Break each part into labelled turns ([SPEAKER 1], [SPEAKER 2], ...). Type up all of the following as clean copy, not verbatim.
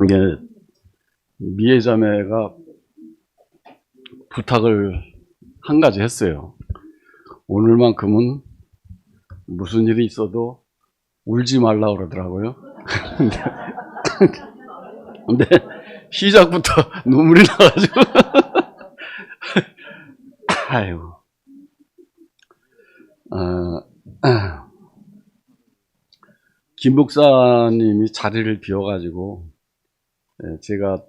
[SPEAKER 1] 이게 미애자매가 부탁을 한 가지 했어요. 오늘만큼은 무슨 일이 있어도 울지 말라 그러더라고요. 근데 시작부터 눈물이 나가지고 아이고. 김 목사님이 자리를 비워가지고 제가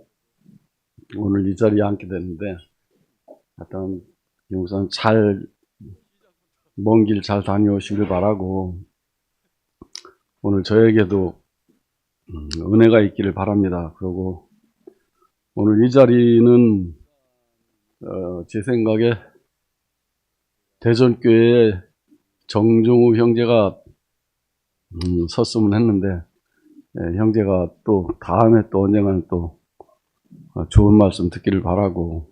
[SPEAKER 1] 오늘 이 자리에 앉게 됐는데, 하여튼 김 목사님 먼 길 잘 다녀오시길 바라고, 오늘 저에게도 은혜가 있기를 바랍니다. 그리고 오늘 이 자리는 제 생각에 대전교회에 정종우 형제가 섰으면 했는데, 형제가 또 다음에 또 언젠가는 또 좋은 말씀 듣기를 바라고,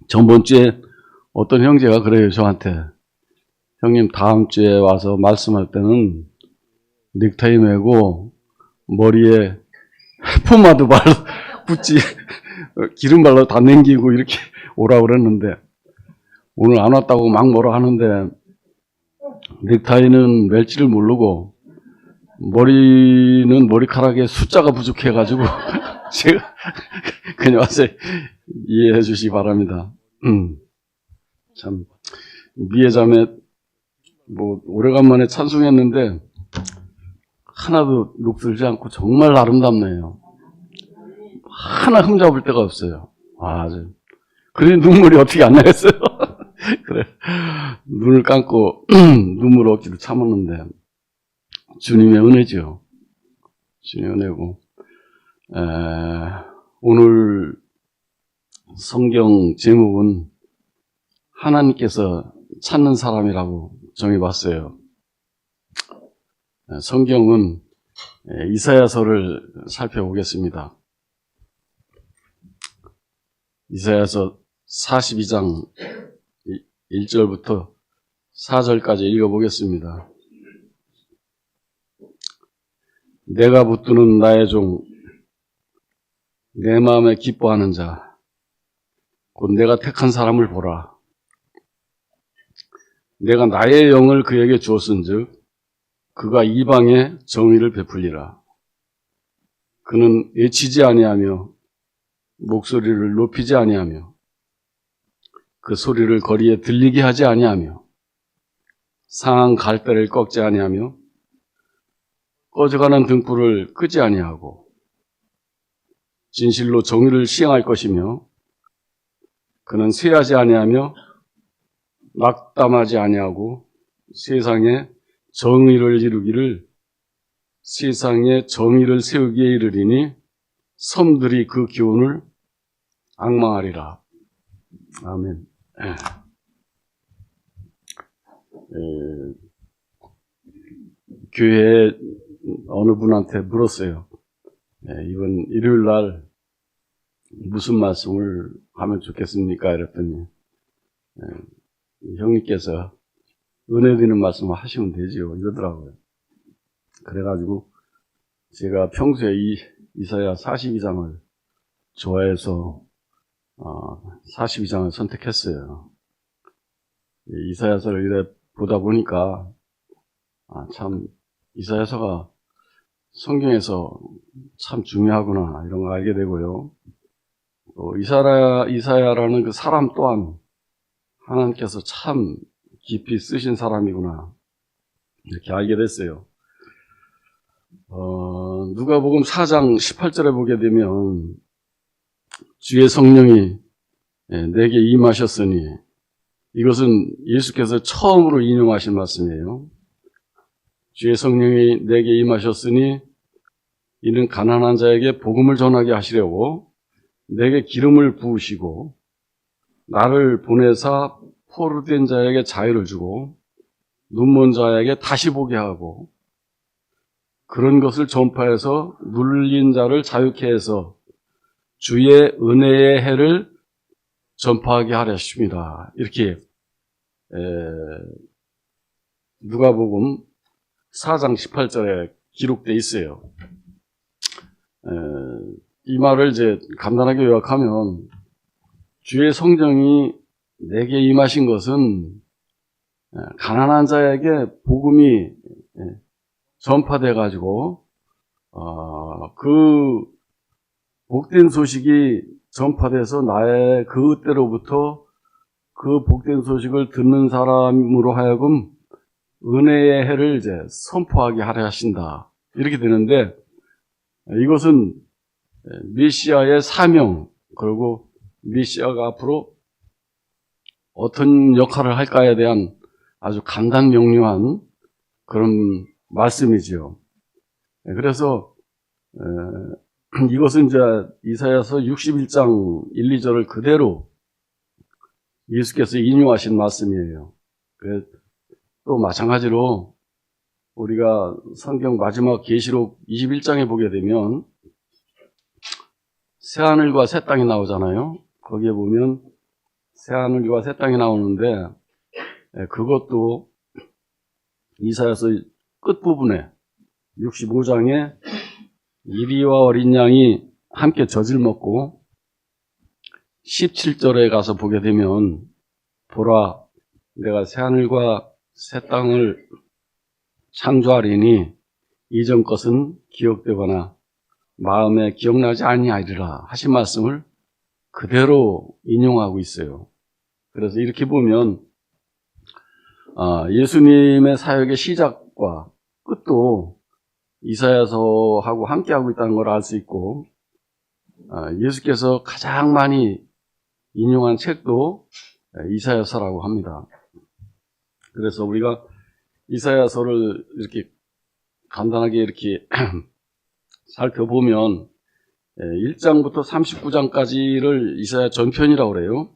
[SPEAKER 1] 전번 주에 어떤 형제가 그래요, 저한테. 형님 다음 주에 와서 말씀할 때는 넥타이 매고 머리에 포마드 발라 굳이 기름 발라 다 남기고 이렇게 오라고 그랬는데, 오늘 안 왔다고 막 뭐라 하는데, 넥타이는 멜지를 모르고 머리는 머리카락에 숫자가 부족해가지고 제가 그냥 와서 이해해 주시기 바랍니다. 참 미애자매 뭐 오래간만에 찬송했는데 하나도 녹슬지 않고 정말 아름답네요. 하나 흠잡을 데가 없어요. 그래 눈물이 어떻게 안 나겠어요? 그래 눈을 감고 눈물 억지로 참았는데 주님의 은혜죠. 주님의 은혜고, 오늘 성경 제목은 하나님께서 찾는 사람이라고 정해봤어요. 성경은 이사야서를 살펴보겠습니다. 이사야서 42장 1절부터 4절까지 읽어보겠습니다. 내가 붙드는 나의 종, 내 마음에 기뻐하는 자, 곧 내가 택한 사람을 보라. 내가 나의 영을 그에게 주었은즉 그가 이방에 정의를 베풀리라. 그는 애치지 아니하며 목소리를 높이지 아니하며 그 소리를 거리에 들리게 하지 아니하며 상한 갈대를 꺾지 아니하며 꺼져가는 등불을 끄지 아니하고 진실로 정의를 시행할 것이며 그는 쇠하지 아니하며 낙담하지 아니하고 세상에 정의를 이루기를 세상에 정의를 세우기에 이르리니 섬들이 그 기운을 앙망하리라. 아멘. 교회에 어느 분한테 물었어요. 이번 일요일 날 무슨 말씀을 하면 좋겠습니까? 이랬더니 형님께서 은혜 드리는 말씀을 하시면 되지요 이러더라고요. 그래가지고 제가 평소에 이사야 42장을 좋아해서 42장을 선택했어요. 이사야서를 이래 보다 보니까 참 이사야서가 성경에서 참 중요하구나 이런 걸 알게 되고요. 또 이사야라는 그 사람 또한 하나님께서 참 깊이 쓰신 사람이구나 이렇게 알게 됐어요. 누가복음 4장 18절에 보게 되면 주의 성령이 내게 임하셨으니, 이것은 예수께서 처음으로 인용하신 말씀이에요. 주의 성령이 내게 임하셨으니 이는 가난한 자에게 복음을 전하게 하시려고 내게 기름을 부으시고 나를 보내사 포로된 자에게 자유를 주고 눈먼 자에게 다시 보게 하고 그런 것을 전파해서 눌린 자를 자유케 해서 주의 은혜의 해를 전파하게 하려 하십니다. 이렇게 누가복음 4장 18절에 기록되어 있어요. 이 말을 이제 간단하게 요약하면 주의 성령이 내게 임하신 것은 가난한 자에게 복음이 전파돼 가지고 그 복된 소식이 전파돼서 나의 그 때로부터 그 복된 소식을 듣는 사람으로 하여금 은혜의 해를 이제 선포하게 하려 하신다. 이렇게 되는데 이것은 메시아의 사명, 그리고 메시아가 앞으로 어떤 역할을 할까에 대한 아주 간단 명료한 그런 말씀이지요. 그래서 이것은 이제 이사야서 61장 1, 2절을 그대로 예수께서 인용하신 말씀이에요. 또 마찬가지로 우리가 성경 마지막 계시록 21장에 보게 되면 새하늘과 새 땅이 나오잖아요. 거기에 보면 새하늘과 새 땅이 나오는데 그것도 이사야서 끝부분에 65장에 이리와 어린 양이 함께 젖을 먹고 17절에 가서 보게 되면 보라 내가 새하늘과 새 땅을 창조하리니 이전 것은 기억되거나 마음에 기억나지 아니하리라 하신 말씀을 그대로 인용하고 있어요. 그래서 이렇게 보면 예수님의 사역의 시작과 끝도 이사야서하고 함께하고 있다는 걸 알 수 있고 예수께서 가장 많이 인용한 책도 이사야서라고 합니다. 그래서 우리가 이사야서를 이렇게 간단하게 이렇게 살펴보면 1장부터 39장까지를 이사야 전편이라고 그래요.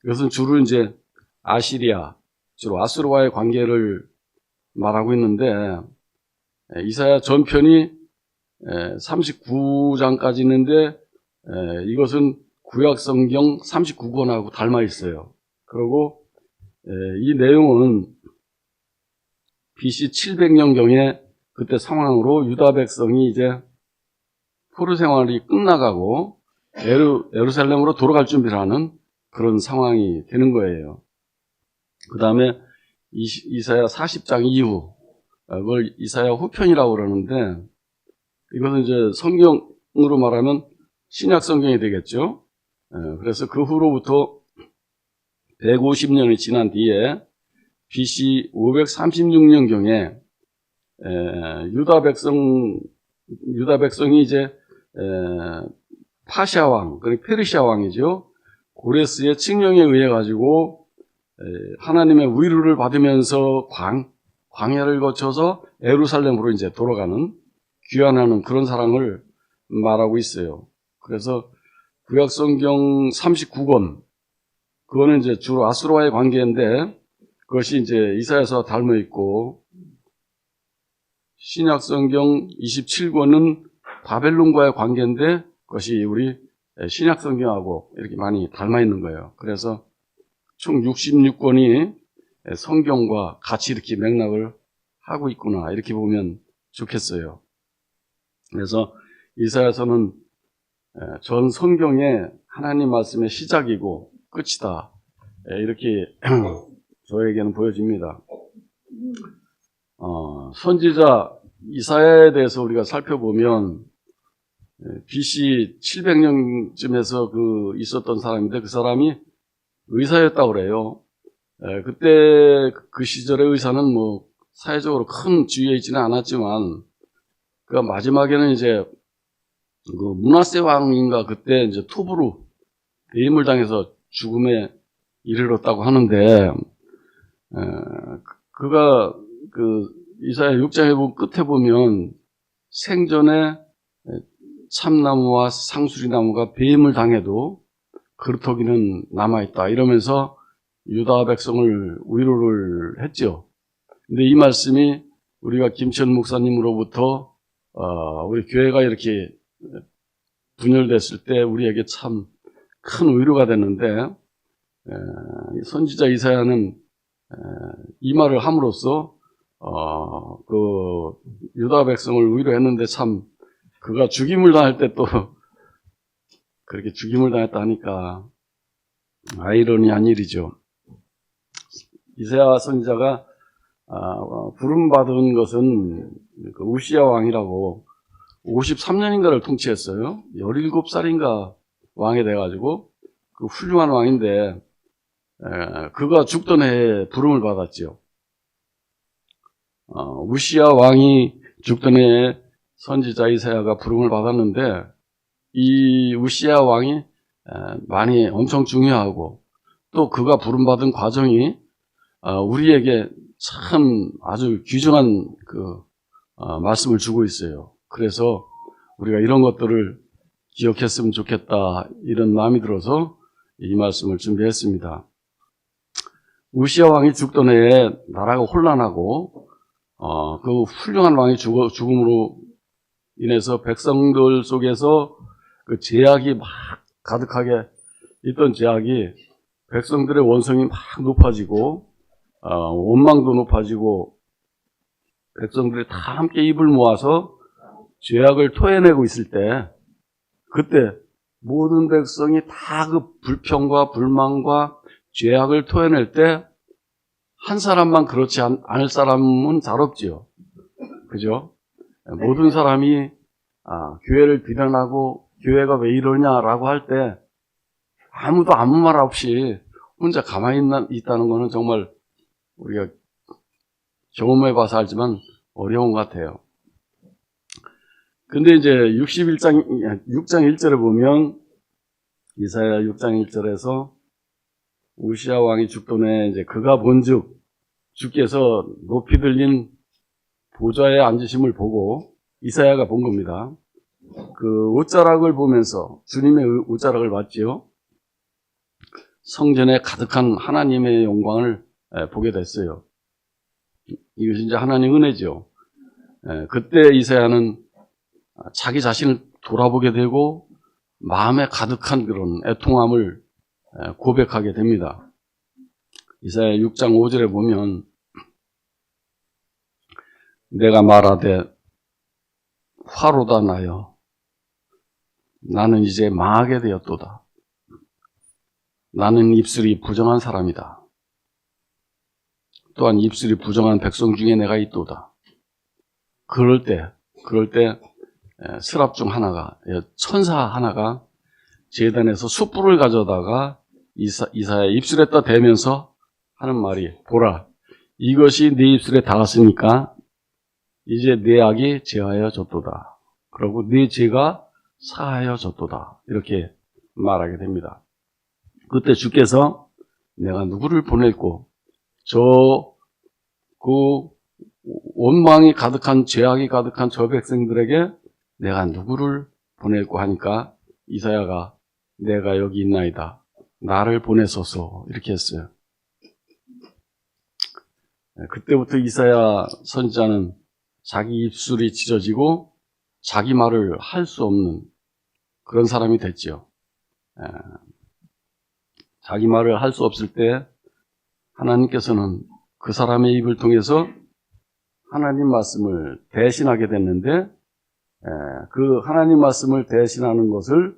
[SPEAKER 1] 이것은 주로 이제 아시리아, 주로 아수르와의 관계를 말하고 있는데 이사야 전편이 39장까지 있는데 이것은 구약성경 39권하고 닮아 있어요. 그리고 이 내용은 BC 700년경에 그때 상황으로 유다 백성이 이제 포로 생활이 끝나가고 예루살렘으로 돌아갈 준비를 하는 그런 상황이 되는 거예요. 그 다음에 이사야 40장 이후 그걸 이사야 후편이라고 그러는데 이것은 이제 성경으로 말하면 신약 성경이 되겠죠. 그래서 그 후로부터 150년이 지난 뒤에 BC 536년경에 유다 백성이 이제 파시아 왕, 그러니까 페르시아 왕이죠. 고레스의 칙령에 의해 가지고 하나님의 위로를 받으면서 광야를 거쳐서 예루살렘으로 이제 돌아가는 귀환하는 그런 사랑을 말하고 있어요. 그래서 구약성경 39권 그거는 이제 주로 아수르와의 관계인데 그것이 이제 이사야서와 닮아 있고 신약성경 27권은 바벨론과의 관계인데 그것이 우리 신약성경하고 이렇게 많이 닮아 있는 거예요. 그래서 총 66권이 성경과 같이 이렇게 맥락을 하고 있구나 이렇게 보면 좋겠어요. 그래서 이사야서는 전 성경의 하나님 말씀의 시작이고 끝이다 이렇게 저에게는 보여집니다. 선지자 이사야에 대해서 우리가 살펴보면 BC 700년쯤에서 있었던 사람인데 그 사람이 의사였다고 그래요. 그때 그 시절의 의사는 뭐 사회적으로 큰 지위에 있지는 않았지만 그 마지막에는 이제 그 므낫세 왕인가 그때 이제 투부로 배임을 당해서 죽음에 이르렀다고 하는데 그가 이사야 6장에 보면 끝에 보면 생전에 참나무와 상수리나무가 배임을 당해도 그루터기는 남아있다 이러면서 유다 백성을 위로를 했죠. 근데 이 말씀이 우리가 김천 목사님으로부터 우리 교회가 이렇게 분열됐을 때 우리에게 참 큰 위로가 됐는데 선지자 이사야는 이 말을 함으로써 유다 백성을 위로했는데 참 그가 죽임을 당할 때 또 그렇게 죽임을 당했다 하니까 아이러니한 일이죠. 이사야 선지자가 부름받은 것은 그 우시야 왕이라고 53년인가를 통치했어요. 17살인가 왕이 돼가지고 그 훌륭한 왕인데 그가 죽던 해에 부름을 받았죠. 우시야 왕이 죽던 해에 선지자 이사야가 부름을 받았는데 이 우시야 왕이 많이 엄청 중요하고 또 그가 부름받은 과정이 우리에게 참 아주 귀중한 말씀을 주고 있어요. 그래서 우리가 이런 것들을 기억했으면 좋겠다 이런 마음이 들어서 이 말씀을 준비했습니다. 우시야 왕이 죽던 해에 나라가 혼란하고 그 훌륭한 왕이 죽음으로 인해서 백성들 속에서 그 제약이 막 가득하게 있던 제약이 백성들의 원성이 막 높아지고 원망도 높아지고 백성들이 다 함께 입을 모아서 죄악을 토해내고 있을 때 그때 모든 백성이 다 그 불평과 불만과 죄악을 토해낼 때 한 사람만 그렇지 않을 사람은 잘 없지요. 그죠? 모든 사람이 교회를 비난하고 교회가 왜 이러냐라고 할 때 아무도 아무 말 없이 혼자 가만히 있다는 것은 정말 우리가 경험해 봐서 알지만 어려운 것 같아요. 근데 이제 6장 1절에 보면 이사야 6장 1절에서 우시야 왕이 죽던 해 이제 그가 본즉 주께서 높이 들린 보좌에 앉으심을 보고 이사야가 본 겁니다. 그 옷자락을 보면서 주님의 옷자락을 봤지요. 성전에 가득한 하나님의 영광을 보게 됐어요. 이것이 이제 하나님의 은혜죠. 그때 이사야는 자기 자신을 돌아보게 되고 마음에 가득한 그런 애통함을 고백하게 됩니다. 이사야 6장 5절에 보면 내가 말하되 화로다 나여 나는 이제 망하게 되었도다. 나는 입술이 부정한 사람이다. 또한 입술이 부정한 백성 중에 내가 있도다. 그럴 때 스랍 중 하나가 천사 하나가 제단에서 숯불을 가져다가 이사야의 입술에다 대면서 하는 말이 보라 이것이 네 입술에 닿았으니까 이제 네 악이 제하여졌도다. 그리고 네 죄가 사하여졌도다. 이렇게 말하게 됩니다. 그때 주께서 내가 누구를 보낼고 그 원망이 가득한 죄악이 가득한 저 백성들에게 내가 누구를 보낼고 하니까 이사야가 내가 여기 있나이다. 나를 보내소서 이렇게 했어요. 그때부터 이사야 선지자는 자기 입술이 찢어지고 자기 말을 할 수 없는 그런 사람이 됐죠. 자기 말을 할 수 없을 때 하나님께서는 그 사람의 입을 통해서 하나님 말씀을 대신하게 됐는데 그 하나님 말씀을 대신하는 것을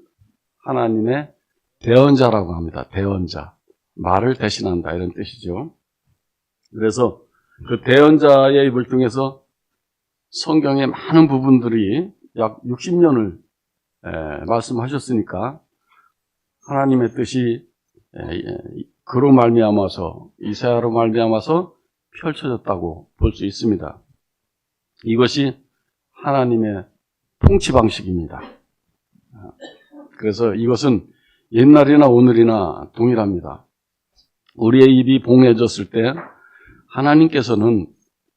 [SPEAKER 1] 하나님의 대언자라고 합니다. 대언자. 말을 대신한다 이런 뜻이죠. 그래서 그 대언자의 입을 통해서 성경의 많은 부분들이 약 60년을 말씀하셨으니까 하나님의 뜻이 그로 말미암아서 이사야로 말미암아서 펼쳐졌다고 볼 수 있습니다. 이것이 하나님의 통치 방식입니다. 그래서 이것은 옛날이나 오늘이나 동일합니다. 우리의 입이 봉해졌을 때 하나님께서는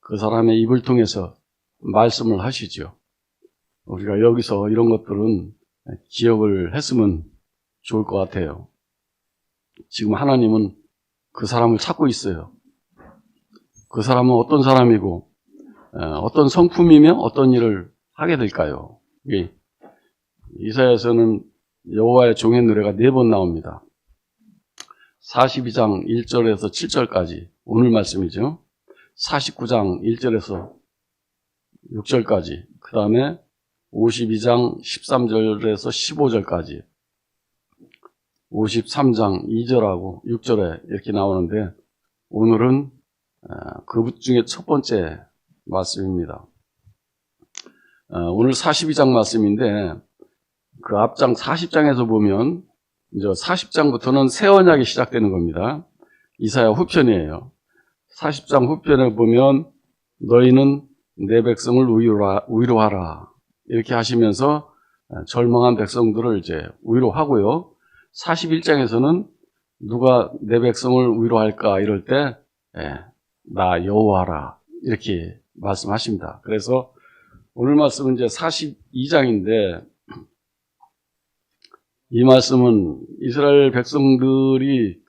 [SPEAKER 1] 그 사람의 입을 통해서 말씀을 하시죠. 우리가 여기서 이런 것들은 기억을 했으면 좋을 것 같아요. 지금 하나님은 그 사람을 찾고 있어요. 그 사람은 어떤 사람이고 어떤 성품이며 어떤 일을 하게 될까요? 이사야서는 여호와의 종의 노래가 4번 나옵니다. 42장 1절에서 7절까지 오늘 말씀이죠. 49장 1절에서 6절까지, 그 다음에 52장 13절에서 15절까지, 53장 2절하고 6절에 이렇게 나오는데, 오늘은 그 중에 첫 번째 말씀입니다. 오늘 42장 말씀인데, 그 앞장 40장에서 보면 이제 40장부터는 새 언약이 시작되는 겁니다. 이사야 후편이에요. 40장 후편에 보면 너희는 내 백성을 위로하라 이렇게 하시면서 절망한 백성들을 이제 위로하고요. 41장에서는 누가 내 백성을 위로할까 이럴 때 나 여호와라 이렇게 말씀하십니다. 그래서 오늘 말씀은 이제 42장인데, 이 말씀은 이스라엘 백성들이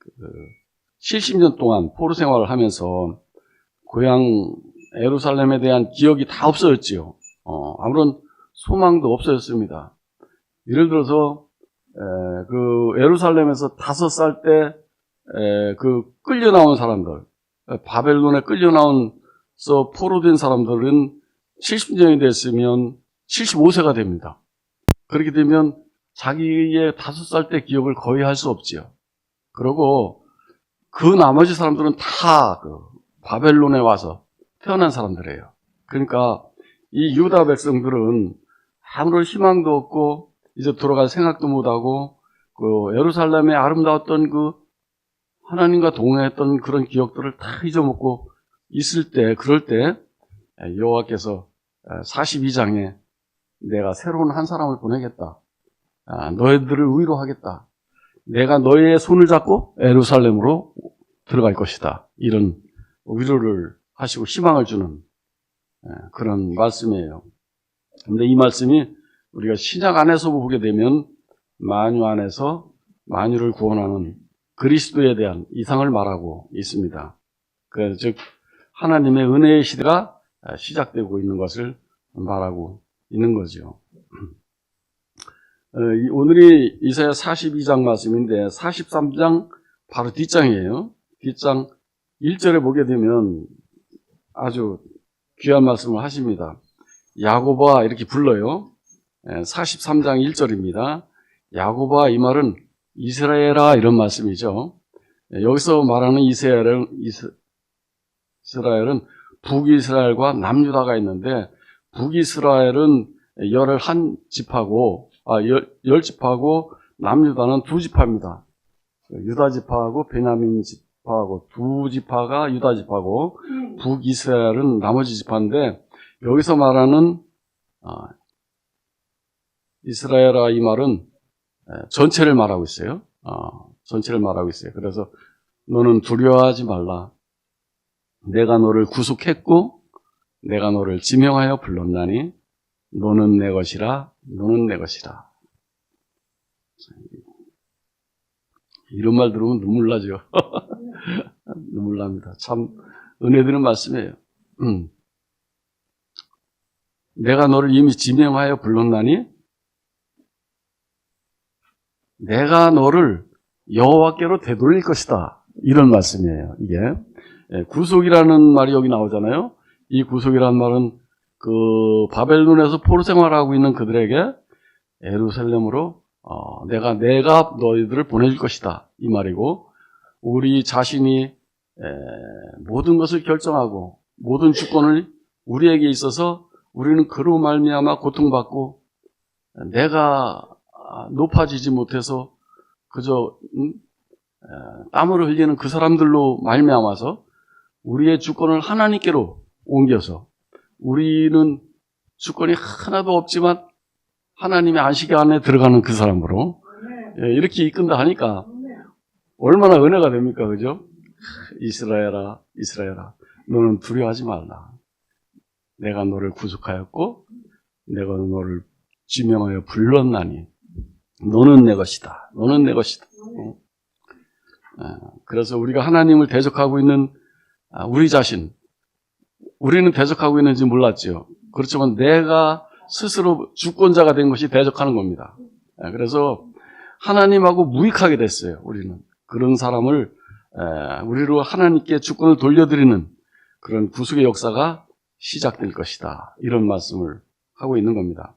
[SPEAKER 1] 70년 동안 포로 생활을 하면서 고향 예루살렘에 대한 기억이 다 없어졌지요. 아무런 소망도 없어졌습니다. 예를 들어서 그 예루살렘에서 5살 때 그 끌려 나온 사람들, 바벨론에 끌려 나온서 포로된 사람들은 70년이 됐으면 75세가 됩니다. 그렇게 되면 자기의 5살 때 기억을 거의 할 수 없지요. 그리고 그 나머지 사람들은 다 그 바벨론에 와서 태어난 사람들이에요. 그러니까 이 유다 백성들은 아무런 희망도 없고 이제 돌아갈 생각도 못하고 그 예루살렘의 아름다웠던 그 하나님과 동행했던 그런 기억들을 다 잊어먹고 있을 때, 그럴 때 여호와께서 42장에 내가 새로운 한 사람을 보내겠다. 너희들을 위로하겠다. 내가 너희의 손을 잡고 예루살렘으로 들어갈 것이다. 이런 위로를 하시고 희망을 주는 그런 말씀이에요. 근데 이 말씀이 우리가 신약 안에서 보게 되면 만유 안에서 만유를 구원하는 그리스도에 대한 이상을 말하고 있습니다. 즉 하나님의 은혜의 시대가 시작되고 있는 것을 말하고 있는 거죠. 오늘이 이사야 42장 말씀인데 43장 바로 뒷장이에요. 뒷장 1절에 보게 되면 아주 귀한 말씀을 하십니다. 야곱아 이렇게 불러요. 43장 1절입니다. 야곱아, 이 말은 이스라엘아 이런 말씀이죠. 여기서 말하는 이스라엘은 북이스라엘과 남유다가 있는데, 북이스라엘은 11집하고 10집하고 남유다는 2집합니다. 유다지파하고 베냐민 지파하고 2지파가 유다지파고 북이스라엘은 나머지 지파인데, 여기서 말하는 이스라엘아 이 말은 전체를 말하고 있어요. 전체를 말하고 있어요. 그래서 너는 두려워하지 말라. 내가 너를 구속했고 내가 너를 지명하여 불렀나니 너는 내 것이라. 너는 내 것이라. 이런 말 들으면 눈물 나죠. 눈물 납니다. 참 은혜 드는 말씀이에요. 내가 너를 이미 지명하여 불렀나니 내가 너를 여호와께로 되돌릴 것이다. 이런 말씀이에요. 이게 구속이라는 말이 여기 나오잖아요. 이 구속이라는 말은 그 바벨론에서 포로 생활하고 있는 그들에게 예루살렘으로 내가 너희들을 보내줄 것이다. 이 말이고, 우리 자신이 모든 것을 결정하고 모든 주권을 우리에게 있어서 우리는 그로 말미암아 고통받고 내가 높아지지 못해서 그저 땀을 흘리는 그 사람들로 말미암아서 우리의 주권을 하나님께로 옮겨서 우리는 주권이 하나도 없지만 하나님의 안식 안에 들어가는 그 사람으로 이렇게 이끈다 하니까 얼마나 은혜가 됩니까? 그죠? 이스라엘아, 이스라엘아, 너는 두려워하지 말라. 내가 너를 구속하였고 내가 너를 지명하여 불렀나니 너는 내 것이다. 너는 내 것이다. 그래서 우리가 하나님을 대적하고 있는 우리 자신, 우리는 대적하고 있는지 몰랐죠. 그렇지만 내가 스스로 주권자가 된 것이 대적하는 겁니다. 그래서 하나님하고 무익하게 됐어요. 우리는 그런 사람을 우리로 하나님께 주권을 돌려드리는 그런 구속의 역사가 시작될 것이다. 이런 말씀을 하고 있는 겁니다.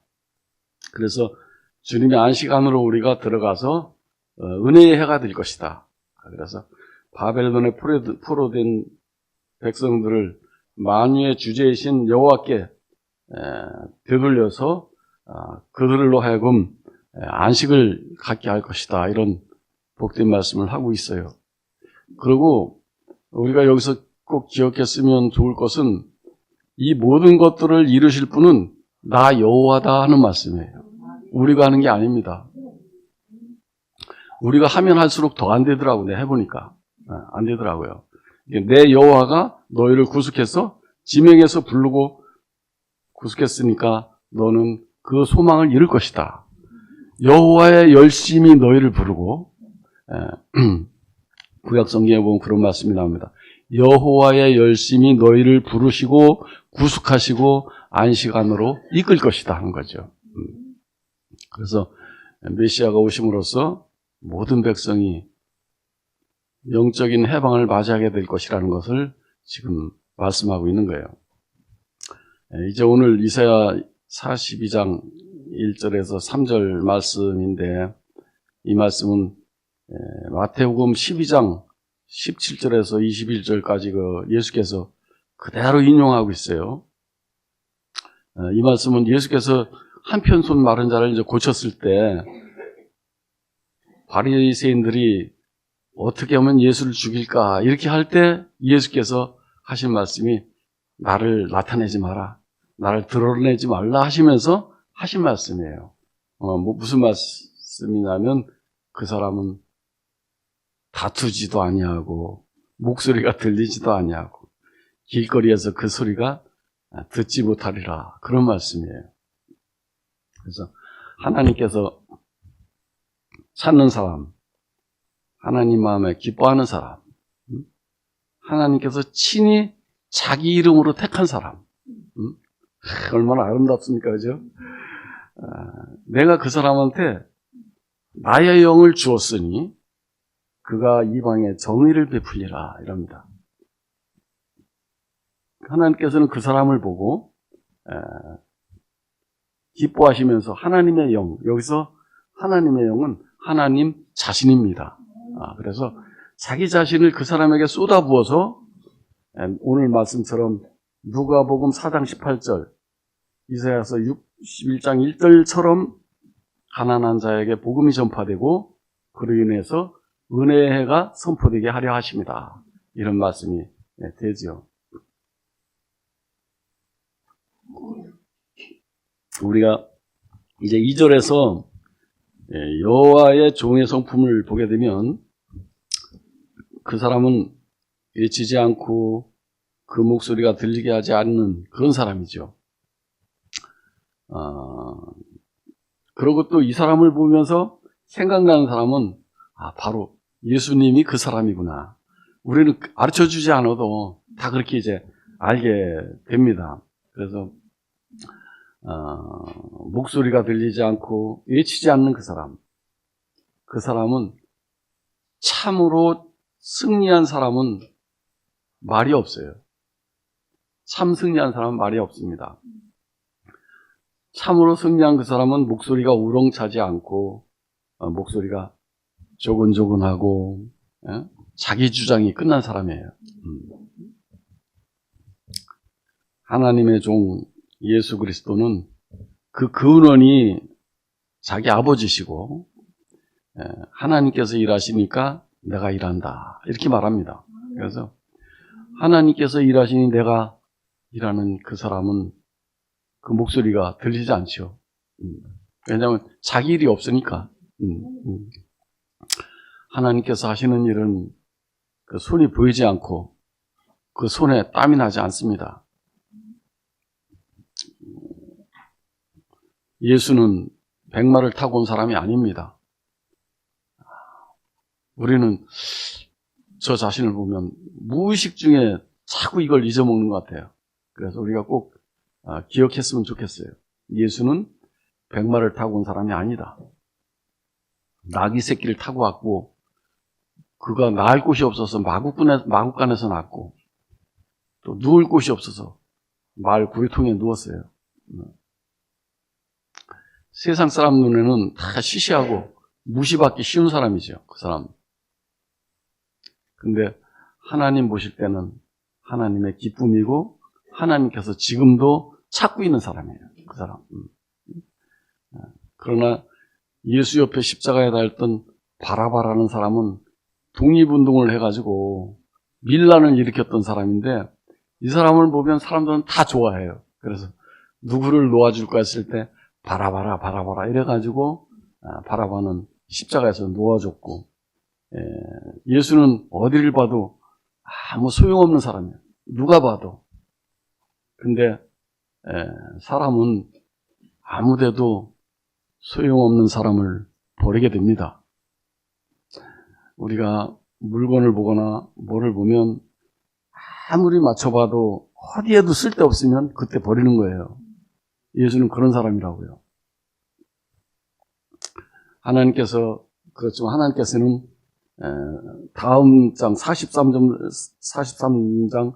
[SPEAKER 1] 그래서 주님의 안식 안으로 우리가 들어가서 은혜의 해가 될 것이다. 그래서 바벨론에 포로된 백성들을 만유의 주제이신 여호와께 되돌려서 그들로 하여금 안식을 갖게 할 것이다. 이런 복된 말씀을 하고 있어요. 그리고 우리가 여기서 꼭 기억했으면 좋을 것은 이 모든 것들을 이루실 분은 나 여호와다 하는 말씀이에요. 우리가 하는 게 아닙니다. 우리가 하면 할수록 더 안 되더라고요. 내가 해보니까 안 되더라고요. 내 여호와가 너희를 구속해서 지명해서 부르고 구속했으니까 너는 그 소망을 이룰 것이다. 여호와의 열심히 너희를 부르고 구약 성경에 보면 그런 말씀이 나옵니다. 여호와의 열심히 너희를 부르시고 구속하시고 안식 안으로 이끌 것이다 하는 거죠. 그래서 메시아가 오심으로써 모든 백성이 영적인 해방을 맞이하게 될 것이라는 것을 지금 말씀하고 있는 거예요. 이제 오늘 이사야 42장 1절에서 3절 말씀인데 이 말씀은 마태복음 12장 17절에서 21절까지 예수께서 그대로 인용하고 있어요. 이 말씀은 예수께서 한편 손 마른 자를 이제 고쳤을 때 바리새인들이 어떻게 하면 예수를 죽일까 이렇게 할 때 예수께서 하신 말씀이 나를 나타내지 마라, 나를 드러내지 말라 하시면서 하신 말씀이에요. 무슨 말씀이냐면 그 사람은 다투지도 아니하고 목소리가 들리지도 아니하고 길거리에서 그 소리가 듣지 못하리라 그런 말씀이에요. 그래서 하나님께서 찾는 사람, 하나님 마음에 기뻐하는 사람, 하나님께서 친히 자기 이름으로 택한 사람, 얼마나 아름답습니까, 그죠? 내가 그 사람한테 나의 영을 주었으니 그가 이방에 정의를 베풀리라 이럽니다. 하나님께서는 그 사람을 보고 기뻐하시면서 하나님의 영, 여기서 하나님의 영은 하나님 자신입니다. 그래서 자기 자신을 그 사람에게 쏟아부어서 오늘 말씀처럼 누가복음 4장 18절, 이사야서 61장 1절처럼 가난한 자에게 복음이 전파되고 그로 인해서 은혜의 해가 선포되게 하려 하십니다. 이런 말씀이 되지요. 우리가 이제 2절에서 여호와의 종의 성품을 보게 되면 그 사람은 외치지 않고 그 목소리가 들리게 하지 않는 그런 사람이죠. 그리고 또 이 사람을 보면서 생각나는 사람은 바로 예수님이 그 사람이구나. 우리는 가르쳐주지 않아도 다 그렇게 이제 알게 됩니다. 그래서 목소리가 들리지 않고 외치지 않는 그 사람은 참으로 승리한 사람은 말이 없어요. 참 승리한 사람은 말이 없습니다. 참으로 승리한 그 사람은 목소리가 우렁차지 않고 목소리가 조곤조곤하고 자기 주장이 끝난 사람이에요. 하나님의 종 예수 그리스도는 그 근원이 자기 아버지시고 하나님께서 일하시니까 내가 일한다 이렇게 말합니다. 그래서 하나님께서 일하시니 내가 일하는 그 사람은 그 목소리가 들리지 않죠. 왜냐하면 자기 일이 없으니까. 하나님께서 하시는 일은 그 손이 보이지 않고 그 손에 땀이 나지 않습니다. 예수는 백마를 타고 온 사람이 아닙니다. 우리는 저 자신을 보면 무의식 중에 자꾸 이걸 잊어먹는 것 같아요. 그래서 우리가 꼭 기억했으면 좋겠어요. 예수는 백마를 타고 온 사람이 아니다. 나귀 새끼를 타고 왔고 그가 낳을 곳이 없어서 마국간에서 낳고 또 누울 곳이 없어서 마을 구유통에 누웠어요. 세상 사람 눈에는 다 시시하고 무시받기 쉬운 사람이죠. 그 사람. 근데 하나님 보실 때는 하나님의 기쁨이고 하나님께서 지금도 찾고 있는 사람이에요. 그 사람. 그러나 예수 옆에 십자가에 달렸던 바라바라는 사람은 독립운동을 해가지고 밀란을 일으켰던 사람인데 이 사람을 보면 사람들은 다 좋아해요. 그래서 누구를 놓아줄까 했을 때 바라바라 바라바라 이래가지고 바라바는 십자가에서 놓아줬고, 예수는 어디를 봐도 아무 소용없는 사람이에요. 누가 봐도. 근데 사람은 아무데도 소용없는 사람을 버리게 됩니다. 우리가 물건을 보거나 뭐를 보면 아무리 맞춰봐도 어디에도 쓸데없으면 그때 버리는 거예요. 예수는 그런 사람이라고요. 그렇지만 하나님께서는 다음 장 43장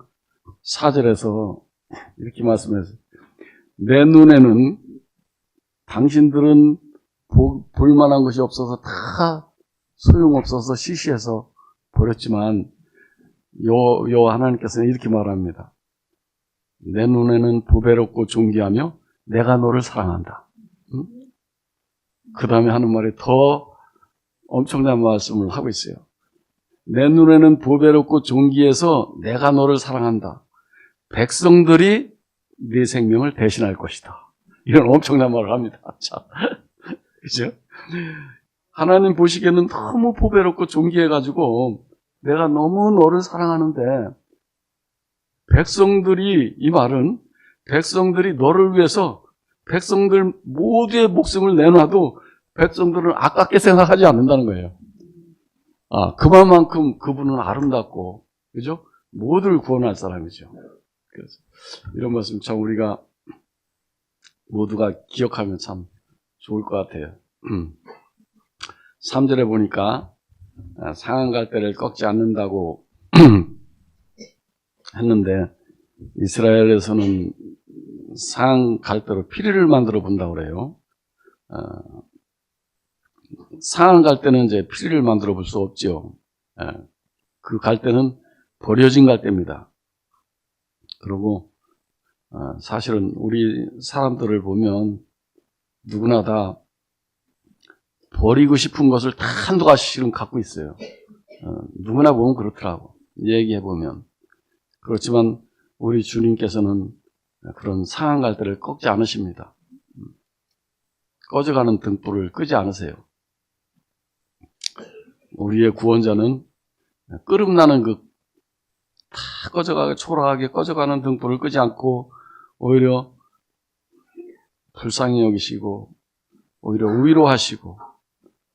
[SPEAKER 1] 4절에서 이렇게 말씀하세요. 내 눈에는 당신들은 볼만한 것이 없어서 다 소용없어서 시시해서 버렸지만 요 하나님께서는 이렇게 말합니다. 내 눈에는 보배롭고 존귀하며 내가 너를 사랑한다. 그 다음에 하는 말이 더 엄청난 말씀을 하고 있어요. 내 눈에는 보배롭고 존귀해서 내가 너를 사랑한다. 백성들이 네 생명을 대신할 것이다. 이런 엄청난 말을 합니다. 자, 그죠? 하나님 보시기에는 너무 보배롭고 존귀해가지고 내가 너무 너를 사랑하는데 이 말은 백성들이 너를 위해서 백성들 모두의 목숨을 내놔도 백성들은 아깝게 생각하지 않는다는 거예요. 그만큼 그분은 아름답고, 그죠? 모두를 구원할 사람이죠. 그래서 이런 말씀 참 우리가 모두가 기억하면 참 좋을 것 같아요. 3절에 보니까 상한 갈대를 꺾지 않는다고 했는데 이스라엘에서는 상한 갈대로 피리를 만들어 본다고 그래요. 상한 갈대는 이제 피리를 만들어 볼 수 없죠. 그 갈대는 버려진 갈대입니다. 그리고 사실은 우리 사람들을 보면 누구나 다 버리고 싶은 것을 다 한두 가지씩은 갖고 있어요. 누구나 보면 그렇더라고. 얘기해 보면. 그렇지만 우리 주님께서는 그런 상한 갈대를 꺾지 않으십니다. 꺼져가는 등불을 끄지 않으세요. 우리의 구원자는 끄름나는 다 꺼져가게 초라하게 꺼져가는 등불을 끄지 않고 오히려 불쌍히 여기시고 오히려 위로하시고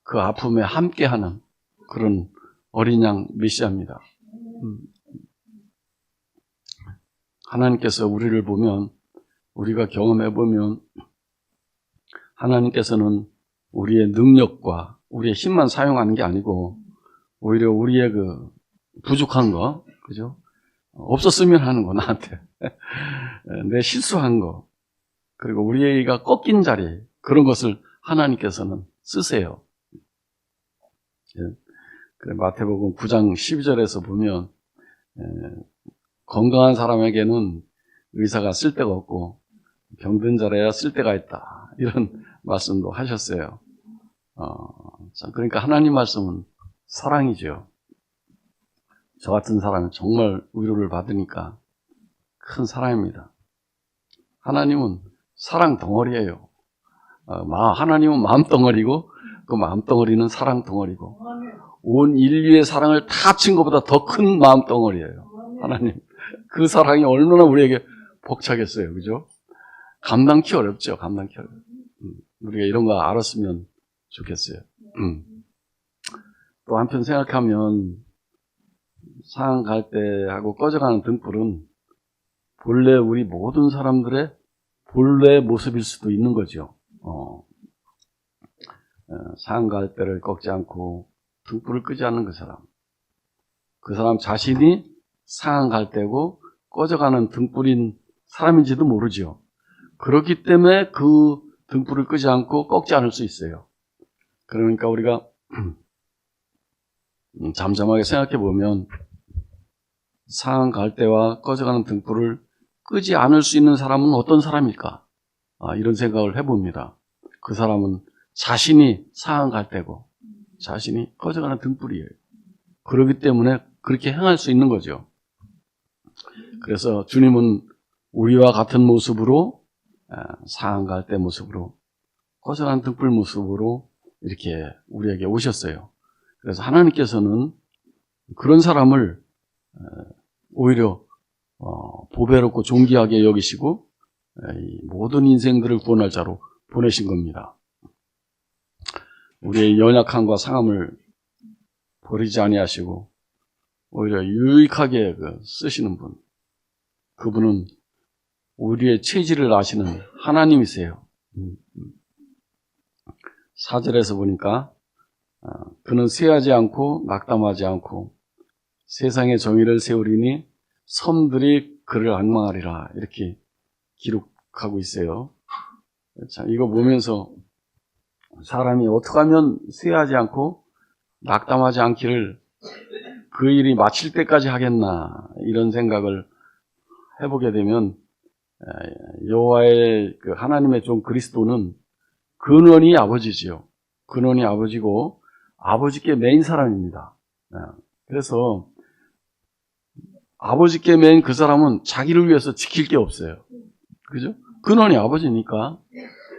[SPEAKER 1] 그 아픔에 함께하는 그런 어린 양 메시아입니다. 하나님께서 우리를 보면 우리가 경험해 보면 하나님께서는 우리의 능력과 우리의 힘만 사용하는 게 아니고 오히려 우리의 그 부족한 거, 그죠? 없었으면 하는 거 나한테 내 실수한 거 그리고 우리가 꺾인 자리 그런 것을 하나님께서는 쓰세요. 그래, 마태복음 9장 12절에서 보면 건강한 사람에게는 의사가 쓸데가 없고 병든 자라야 쓸데가 있다. 이런 말씀도 하셨어요. 그러니까 하나님 말씀은 사랑이죠. 저 같은 사람은 정말 위로를 받으니까 큰 사랑입니다. 하나님은 사랑 덩어리예요. 하나님은 마음 덩어리고 그 마음 덩어리는 사랑 덩어리고 온 인류의 사랑을 다 합친 것보다 더 큰 마음 덩어리예요. 하나님. 그 사랑이 얼마나 우리에게 벅차겠어요. 그죠? 감당키 어렵죠. 감당키 어렵죠. 우리가 이런 거 알았으면 좋겠어요. 또 한편 생각하면 상한 갈대하고 꺼져가는 등불은 본래 우리 모든 사람들의 본래 모습일 수도 있는 거죠. 상한 갈대를 꺾지 않고 등불을 끄지 않는 그 사람 자신이 상한 갈대고 꺼져가는 등불인 사람인지도 모르죠. 그렇기 때문에 그 등불을 끄지 않고 꺾지 않을 수 있어요. 그러니까 우리가 잠잠하게 생각해 보면 상한 갈대와 꺼져가는 등불을 끄지 않을 수 있는 사람은 어떤 사람일까? 이런 생각을 해봅니다. 그 사람은 자신이 상한 갈대고 자신이 꺼져가는 등불이에요. 그렇기 때문에 그렇게 행할 수 있는 거죠. 그래서 주님은 우리와 같은 모습으로 상한 갈대 모습으로 꺼져가는 등불 모습으로 이렇게 우리에게 오셨어요. 그래서 하나님께서는 그런 사람을 오히려 보배롭고 존귀하게 여기시고 모든 인생들을 구원할 자로 보내신 겁니다. 우리의 연약함과 상함을 버리지 아니하시고 오히려 유익하게 쓰시는 분, 그분은 우리의 체질을 아시는 하나님이세요. 4절에서 보니까 그는 쇠하지 않고 낙담하지 않고 세상의 정의를 세우리니 섬들이 그를 앙망하리라, 이렇게 기록하고 있어요. 자, 이거 보면서 사람이 어떻게 하면 쇠하지 않고 낙담하지 않기를 그 일이 마칠 때까지 하겠나, 이런 생각을 해보게 되면 여호와의 그 하나님의 종 그리스도는 근원이 아버지지요. 근원이 아버지고 아버지께 매인 사람입니다. 그래서 아버지께 매인 그 사람은 자기를 위해서 지킬 게 없어요. 그죠? 근원이 아버지니까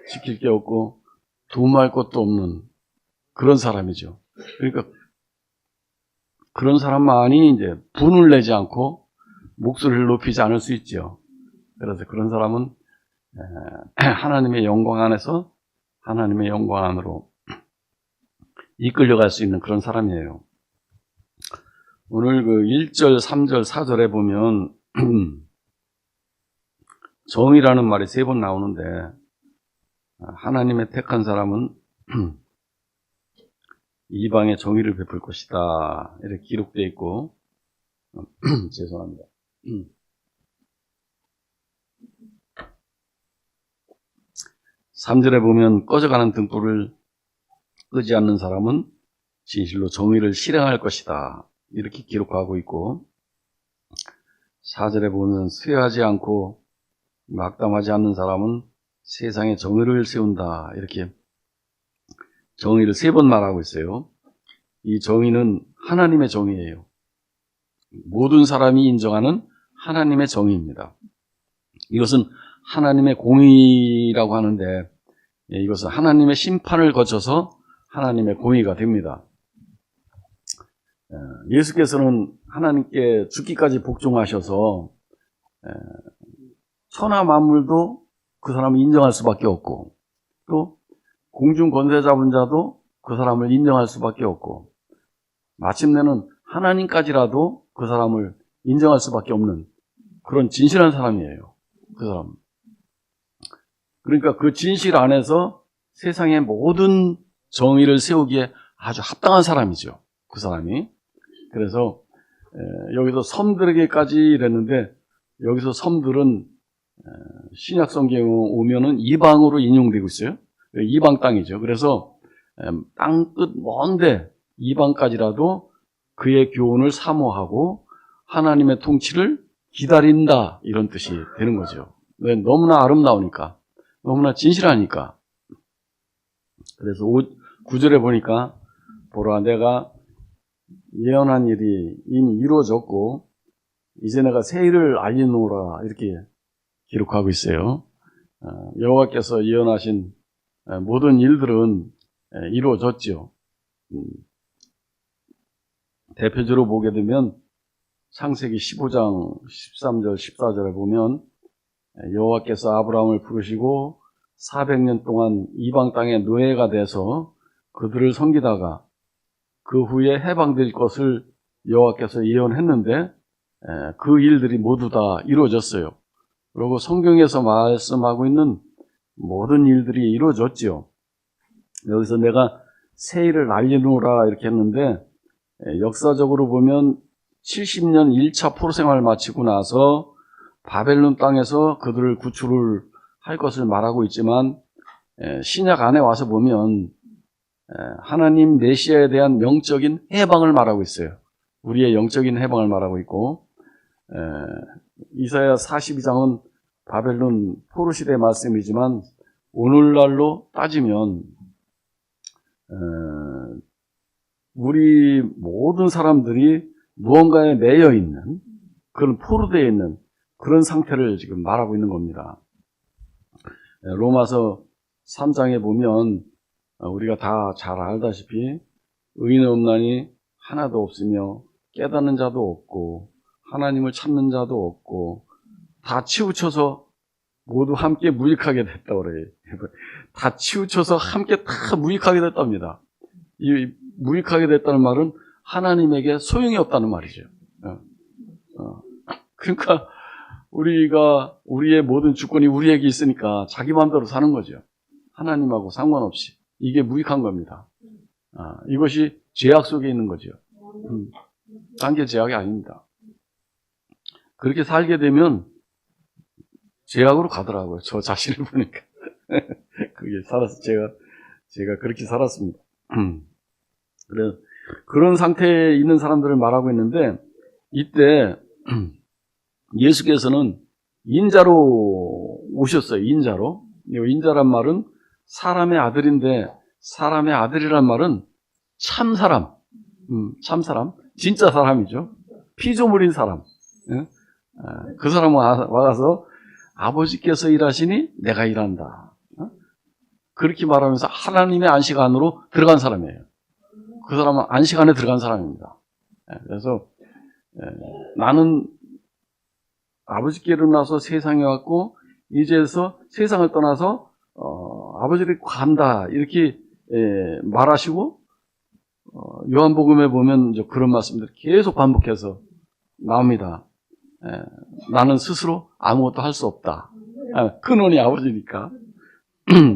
[SPEAKER 1] 지킬 게 없고 도모할 것도 없는 그런 사람이죠. 그러니까 그런 사람만이 이제 분을 내지 않고 목소리를 높이지 않을 수 있죠. 그래서 그런 사람은 하나님의 영광 안에서 하나님의 영광 안으로 이끌려갈 수 있는 그런 사람이에요. 오늘 그 1절, 3절, 4절에 보면 정의라는 말이 3번 나오는데 하나님의 택한 사람은 이방에 정의를 베풀 것이다, 이렇게 기록되어 있고 죄송합니다. 3절에 보면 꺼져가는 등불을 끄지 않는 사람은 진실로 정의를 실행할 것이다, 이렇게 기록하고 있고 4절에 보면 쇠하지 않고 낙담하지 않는 사람은 세상에 정의를 세운다, 이렇게 정의를 3번 말하고 있어요. 이 정의는 하나님의 정의예요. 모든 사람이 인정하는 하나님의 정의입니다. 이것은 하나님의 공의라고 하는데 이것은 하나님의 심판을 거쳐서 하나님의 공의가 됩니다. 예수께서는 하나님께 죽기까지 복종하셔서 천하 만물도 그 사람을 인정할 수밖에 없고 또 공중 권세 잡은 자도 그 사람을 인정할 수밖에 없고 마침내는 하나님까지라도 그 사람을 인정할 수밖에 없는 그런 진실한 사람이에요. 그 사람. 그러니까 그 진실 안에서 세상의 모든 정의를 세우기에 아주 합당한 사람이죠. 그 사람이. 그래서 여기서 섬들에게까지 이랬는데 여기서 섬들은 신약 성경에 오면은 이방으로 인용되고 있어요. 이방 땅이죠. 그래서 땅끝 먼데 이방까지라도 그의 교훈을 사모하고 하나님의 통치를 기다린다, 이런 뜻이 되는 거죠. 왜? 너무나 아름다우니까, 너무나 진실하니까. 그래서 9절에 보니까 보라, 내가 예언한 일이 이미 이루어졌고 이제 내가 새 일을 알리노라, 이렇게 기록하고 있어요. 여호와께서 예언하신 모든 일들은 이루어졌죠. 대표적으로 보게 되면 창세기 15장 13절 14절에 보면 여호와께서 아브라함을 부르시고 400년 동안 이방 땅에 노예가 돼서 그들을 섬기다가 그 후에 해방될 것을 여호와께서 예언했는데 그 일들이 모두 다 이루어졌어요. 그리고 성경에서 말씀하고 있는 모든 일들이 이루어졌죠. 여기서 내가 새 일을 알리노라 이렇게 했는데 역사적으로 보면 70년 1차 포로 생활을 마치고 나서 바벨론 땅에서 그들을 구출을 할 것을 말하고 있지만 신약 안에 와서 보면 하나님 메시아에 대한 영적인 해방을 말하고 있어요. 우리의 영적인 해방을 말하고 있고 이사야 42장은 바벨론 포로 시대의 말씀이지만 오늘날로 따지면 우리 모든 사람들이 무언가에 매여 있는 그런 포로되어 있는 그런 상태를 지금 말하고 있는 겁니다. 로마서 3장에 보면 우리가 다 잘 알다시피 의인 없나니 하나도 없으며 깨닫는 자도 없고 하나님을 찾는 자도 없고 다 치우쳐서 모두 함께 무익하게 됐다고 그래요. 다 치우쳐서 함께 다 무익하게 됐답니다. 이 무익하게 됐다는 말은 하나님에게 소용이 없다는 말이죠. 그러니까 우리의 모든 주권이 우리에게 있으니까 자기 마음대로 사는 거죠. 하나님하고 상관없이. 이게 무익한 겁니다. 이것이 죄악 속에 있는 거죠. 딴 게 죄악이 아닙니다. 그렇게 살게 되면 죄악으로 가더라고요. 저 자신을 보니까. 제가 그렇게 살았습니다. 그래, 그런 상태에 있는 사람들을 말하고 있는데, 이때 예수께서는 인자로 오셨어요. 인자로. 인자란 말은 사람의 아들인데, 사람의 아들이란 말은 참사람, 진짜 사람이죠. 피조물인 사람. 그 사람은 와서 아버지께서 일하시니 내가 일한다. 그렇게 말하면서 하나님의 안식 안으로 들어간 사람이에요. 그 사람은 안식 안에 들어간 사람입니다. 그래서 나는 아버지께로 나서 세상에 왔고 이제서 세상을 떠나서 아버지를 간다 이렇게 말하시고 요한복음에 보면 이제 그런 말씀들 계속 반복해서 나옵니다. 나는 스스로 아무것도 할 수 없다. 근원이 아버지니까.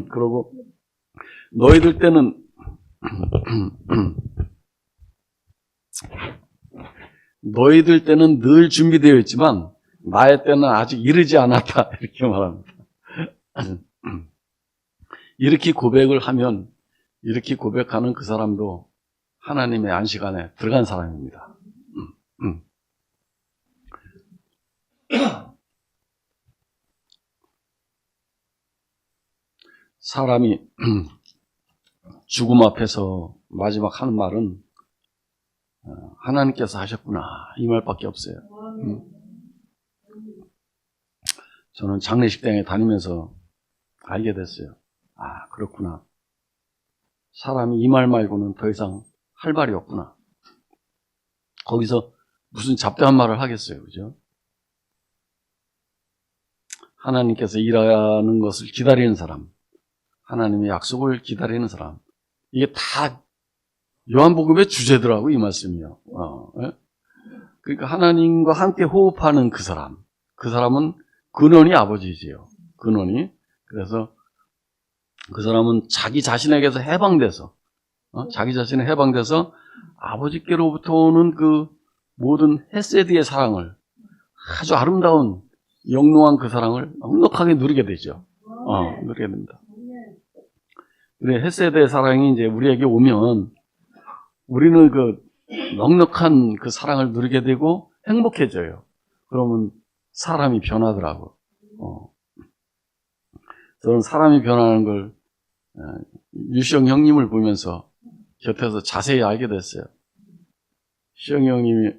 [SPEAKER 1] 그러고 너희들 때는 늘 준비되어 있지만 나의 때는 아직 이르지 않았다 이렇게 말합니다. 이렇게 고백을 하면 이렇게 고백하는 그 사람도 하나님의 안식 안에 들어간 사람입니다. 사람이 죽음 앞에서 마지막 하는 말은 하나님께서 하셨구나 이 말밖에 없어요. 저는 장례식장에 다니면서 알게 됐어요. 아 그렇구나. 사람이 이 말 말고는 더 이상 할 말이 없구나. 거기서 무슨 잡다한 말을 하겠어요. 그죠? 하나님께서 일하는 것을 기다리는 사람, 하나님의 약속을 기다리는 사람, 이게 다 요한복음의 주제더라고 이 말씀이요. 그러니까 하나님과 함께 호흡하는 그 사람은 근원이 아버지지요. 근원이. 그래서 그 사람은 자기 자신에게서 해방돼서 자기 자신에 해방돼서 아버지께로부터 오는 그 모든 헤세드의 사랑을 아주 아름다운 영롱한 그 사랑을 넉넉하게 누리게 되죠. 누리게 됩니다. 그래 헤세드의 사랑이 이제 우리에게 오면 우리는 그 넉넉한 그 사랑을 누리게 되고 행복해져요. 그러면 사람이 변하더라고. 저는 사람이 변하는 걸 유시영 형님을 보면서 곁에서 자세히 알게 됐어요. 시영 형님이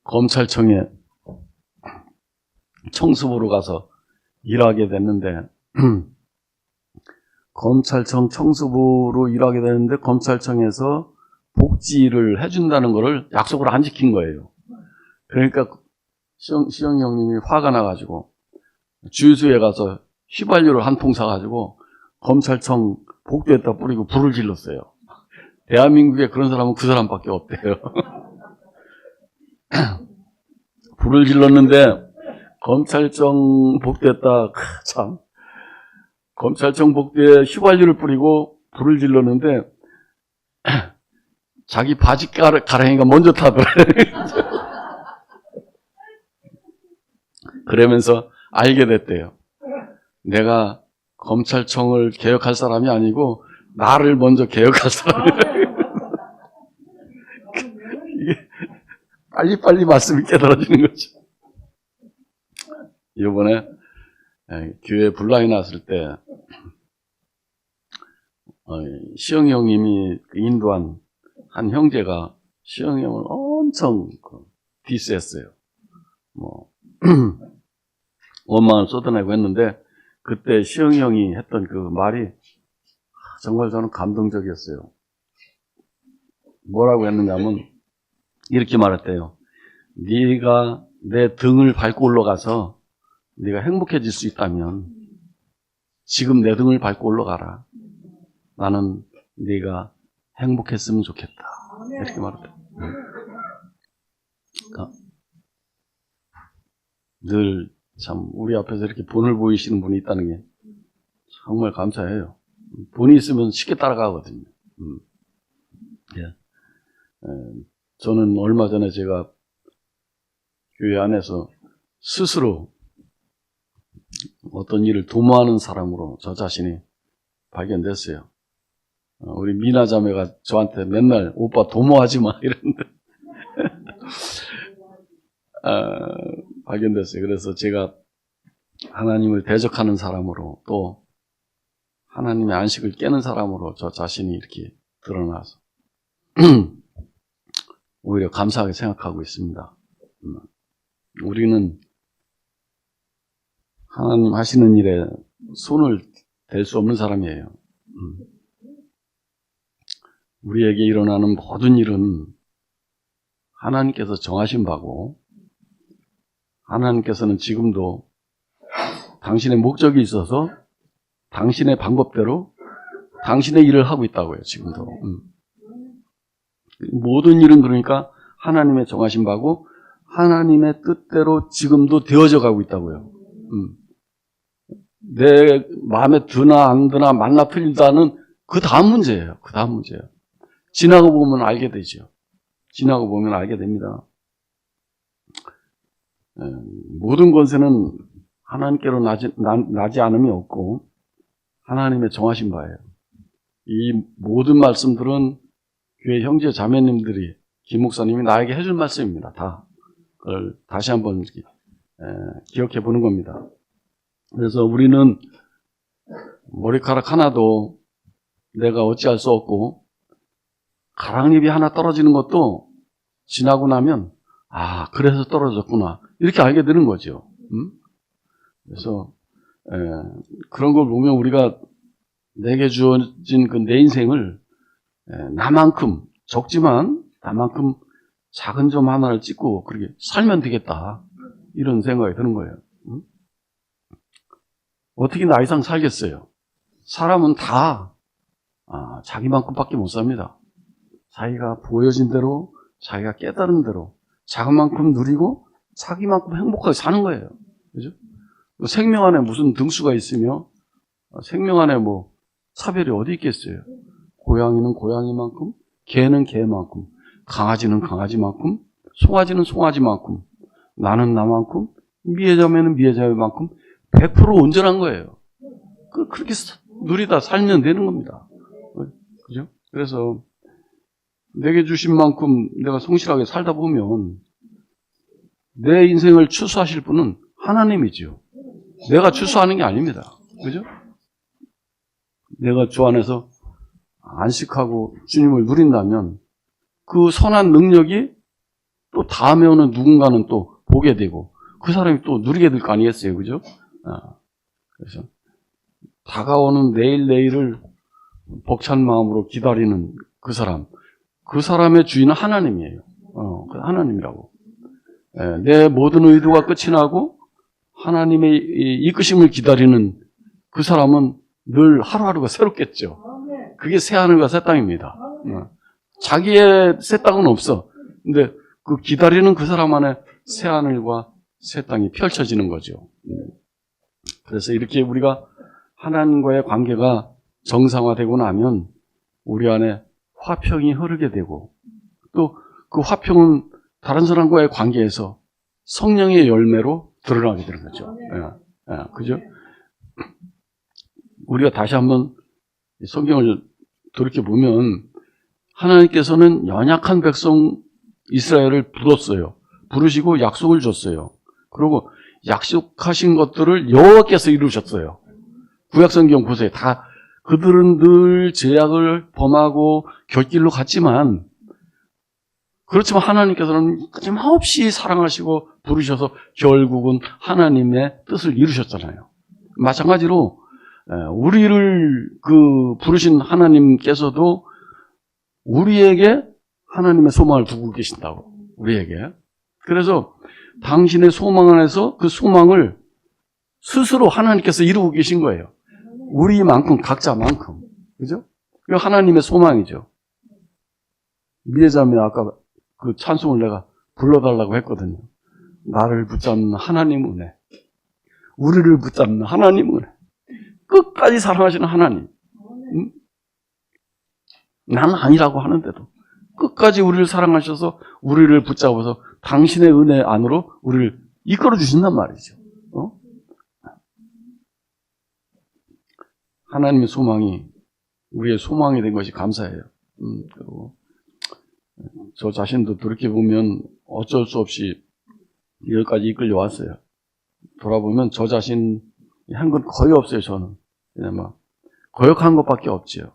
[SPEAKER 1] 검찰청에 청수부로 가서 일하게 됐는데 검찰청 청수부로 일하게 되는데 검찰청에서 복지를 해준다는 거를 약속을 안 지킨 거예요. 그러니까 시영 형님이 화가 나가지고 주유소에 가서 휘발유를 한 통 사가지고 검찰청 복도에다 뿌리고 불을 질렀어요. 대한민국에 그런 사람은 그 사람밖에 없대요. 불을 질렀는데 검찰청 복도에다 검찰청 복도에 휘발유를 뿌리고 불을 질렀는데 자기 바지 가랑이가 먼저 타더래요. 그러면서 알게 됐대요. 내가 검찰청을 개혁할 사람이 아니고 나를 먼저 개혁할 사람이다. 이게 빨리빨리 말씀이 깨달아지는 거죠. 이번에 교회 분란이 났을 때 시영이 형님이 인도한 한 형제가 시영이 형을 엄청 디스했어요. 뭐 원망을 쏟아내고 했는데 그때 시영이 형이 했던 그 말이 정말 저는 감동적이었어요. 뭐라고 했느냐면 이렇게 말했대요. 네가 내 등을 밟고 올라가서 네가 행복해질 수 있다면 지금 내 등을 밟고 올라가라. 나는 네가 행복했으면 좋겠다. 이렇게 말했대요. 그러니까 늘 참 우리 앞에서 이렇게 본을 보이시는 분이 있다는 게 정말 감사해요. 본이 있으면 쉽게 따라가거든요. 예. 저는 얼마 전에 제가 교회 안에서 스스로 어떤 일을 도모하는 사람으로 저 자신이 발견됐어요. 우리 미나 자매가 저한테 맨날 오빠 도모하지 마 이러는데 발견됐어요. 그래서 제가 하나님을 대적하는 사람으로 또 하나님의 안식을 깨는 사람으로 저 자신이 이렇게 드러나서 오히려 감사하게 생각하고 있습니다. 우리는 하나님 하시는 일에 손을 댈 수 없는 사람이에요. 우리에게 일어나는 모든 일은 하나님께서 정하신 바고 하나님께서는 지금도 당신의 목적이 있어서 당신의 방법대로 당신의 일을 하고 있다고요. 지금도. 모든 일은 그러니까 하나님의 정하신 바고 하나님의 뜻대로 지금도 되어져 가고 있다고요. 내 마음에 드나 안 드나 맞나 틀리다는 그 다음 문제예요. 그 다음 문제예요. 지나고 보면 알게 되죠. 지나고 보면 알게 됩니다. 모든 권세는 하나님께로 나지 않음이 없고 하나님의 정하신 바예요. 이 모든 말씀들은 교회 형제 자매님들이 김 목사님이 나에게 해줄 말씀입니다. 다 그걸 다시 한번 기억해 보는 겁니다. 그래서 우리는 머리카락 하나도 내가 어찌할 수 없고 가랑잎이 하나 떨어지는 것도 지나고 나면 그래서 떨어졌구나 이렇게 알게 되는 거죠. 그래서 그런 걸 보면 우리가 내게 주어진 그 내 인생을 나만큼 적지만 나만큼 작은 점 하나를 찍고 그렇게 살면 되겠다 이런 생각이 드는 거예요. 어떻게 나 이상 살겠어요? 사람은 다 자기만큼밖에 못 삽니다. 자기가 보여진 대로 자기가 깨달은 대로 작은 만큼 누리고 자기만큼 행복하게 사는 거예요. 그죠? 생명 안에 무슨 등수가 있으며 생명 안에 뭐 차별이 어디 있겠어요? 고양이는 고양이만큼, 개는 개만큼, 강아지는 강아지만큼, 송아지는 송아지만큼, 나는 나만큼, 미애자매는 미애자매만큼 100% 온전한 거예요. 그렇게 누리다 살면 되는 겁니다. 그죠? 그래서 내게 주신 만큼 내가 성실하게 살다 보면 내 인생을 추수하실 분은 하나님이지요. 내가 추수하는 게 아닙니다. 그죠? 내가 주 안에서 안식하고 주님을 누린다면 그 선한 능력이 또 다음에 오는 누군가는 또 보게 되고 그 사람이 또 누리게 될 거 아니겠어요. 그죠? 그래서 다가오는 내일을 벅찬 마음으로 기다리는 그 사람의 주인은 하나님이에요. 하나님이라고. 내 모든 의도가 끝이 나고 하나님의 이끄심을 기다리는 그 사람은 늘 하루하루가 새롭겠죠. 그게 새하늘과 새 땅입니다. 자기의 새 땅은 없어. 근데 그 기다리는 그 사람 안에 새하늘과 새 땅이 펼쳐지는 거죠. 그래서 이렇게 우리가 하나님과의 관계가 정상화되고 나면 우리 안에 화평이 흐르게 되고 또 그 화평은 다른 사람과의 관계에서 성령의 열매로 드러나게 되는 거죠. 그죠? 우리가 다시 한번 성경을 돌이켜보면 하나님께서는 연약한 백성 이스라엘을 부르셨어요. 부르시고 약속을 줬어요. 그리고 약속하신 것들을 여호와께서 이루셨어요. 구약성경 보세요. 다 그들은 늘 죄악을 범하고 결길로 갔지만 그렇지만 하나님께서는 끊임없이 사랑하시고 부르셔서 결국은 하나님의 뜻을 이루셨잖아요. 마찬가지로 우리를 부르신 하나님께서도 우리에게 하나님의 소망을 두고 계신다고. 우리에게. 그래서 당신의 소망 안에서 그 소망을 스스로 하나님께서 이루고 계신 거예요. 우리만큼, 각자만큼. 그죠? 그게 하나님의 소망이죠. 미래자매 아까 그 찬송을 내가 불러달라고 했거든요. 나를 붙잡는 하나님 은혜. 우리를 붙잡는 하나님 은혜. 끝까지 사랑하시는 하나님. 응? 나는 아니라고 하는데도 끝까지 우리를 사랑하셔서 우리를 붙잡아서 당신의 은혜 안으로 우리를 이끌어 주신단 말이죠. 하나님의 소망이 우리의 소망이 된 것이 감사해요. 그리고 저 자신도 돌이켜보면 어쩔 수 없이 여기까지 이끌려 왔어요. 돌아보면 저 자신이 한 건 거의 없어요, 저는. 그냥 막 거역한 것밖에 없지요.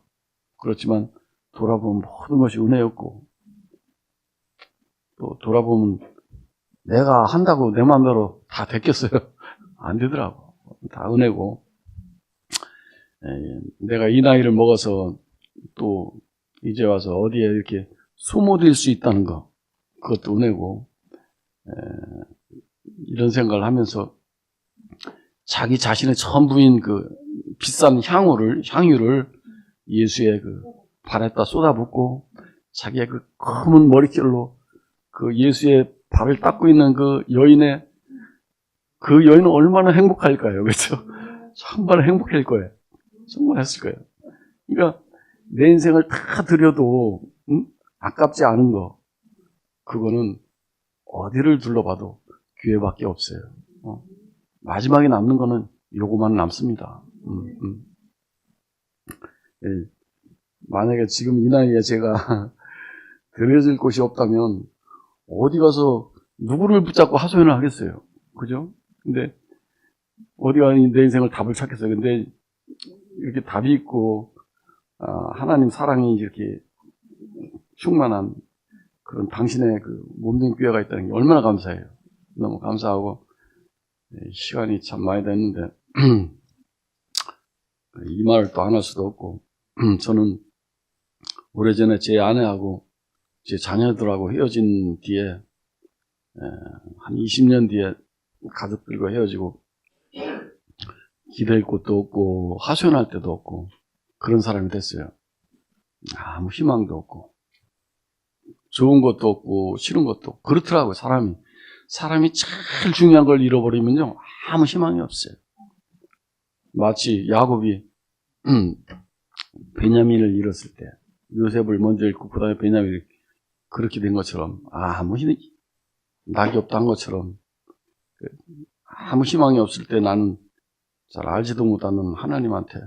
[SPEAKER 1] 그렇지만 돌아보면 모든 것이 은혜였고, 또 돌아보면 내가 한다고 내 마음대로 다 됐겠어요? 안 되더라고. 다 은혜고. 내가 이 나이를 먹어서 또 이제 와서 어디에 이렇게 소모될 수 있다는 거, 그것도 은혜고, 이런 생각을 하면서 자기 자신의 전부인 그 비싼 향유를 예수의 그 발에다 쏟아붓고 자기의 그 검은 머리결로 그 예수의 발을 닦고 있는 그 여인은 얼마나 행복할까요? 그렇죠? 정말 행복할 거예요. 정말 했을 거예요. 그러니까 내 인생을 다 들여도 아깝지 않은 거, 그거는 어디를 둘러봐도 교회밖에 없어요. 마지막에 남는 거는 요거만 남습니다. 만약에 지금 이 나이에 제가 들여질 곳이 없다면 어디 가서 누구를 붙잡고 하소연을 하겠어요. 그죠? 근데 어디가 내 인생을 답을 찾겠어요. 근데 이렇게 답이 있고 하나님 사랑이 이렇게 충만한 그런 당신의 그 몸된 교회가 있다는 게 얼마나 감사해요. 너무 감사하고 시간이 참 많이 됐는데 이 말을 또 안 할 수도 없고 저는 오래전에 제 아내하고 제 자녀들하고 헤어진 뒤에 한 20년 뒤에 가족들과 헤어지고 기댈 곳도 없고 하소연할 데도 없고 그런 사람이 됐어요. 아무 희망도 없고 좋은 것도 없고 싫은 것도 없고 그렇더라고요. 사람이 제일 중요한 걸 잃어버리면요 아무 희망이 없어요. 마치 야곱이 베냐민을 잃었을 때 요셉을 먼저 잃고 그 다음에 베냐민이 그렇게 된 것처럼 아무 낙이 없다는 것처럼 아무 희망이 없을 때 나는 잘 알지도 못하는 하나님한테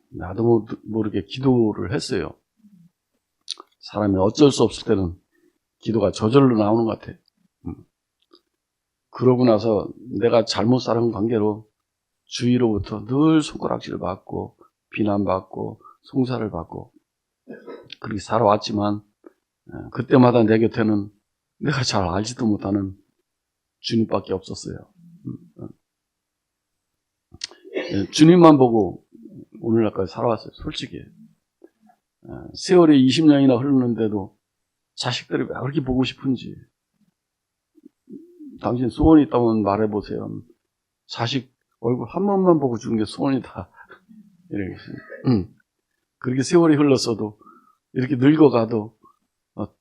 [SPEAKER 1] 나도 모르게 기도를 했어요. 사람이 어쩔 수 없을 때는 기도가 저절로 나오는 것 같아요. 그러고 나서 내가 잘못 살은 관계로 주위로부터 늘 손가락질을 받고 비난받고 송사를 받고 그렇게 살아왔지만 그때마다 내 곁에는 내가 잘 알지도 못하는 주님밖에 없었어요. 주님만 보고 오늘날까지 살아왔어요. 솔직히 세월이 20년이나 흐르는데도 자식들이 왜 그렇게 보고 싶은지 당신 소원이 있다면 말해보세요. 자식 얼굴 한 번만 보고 주는 게 소원이다. 이렇게. 그렇게 세월이 흘렀어도 이렇게 늙어가도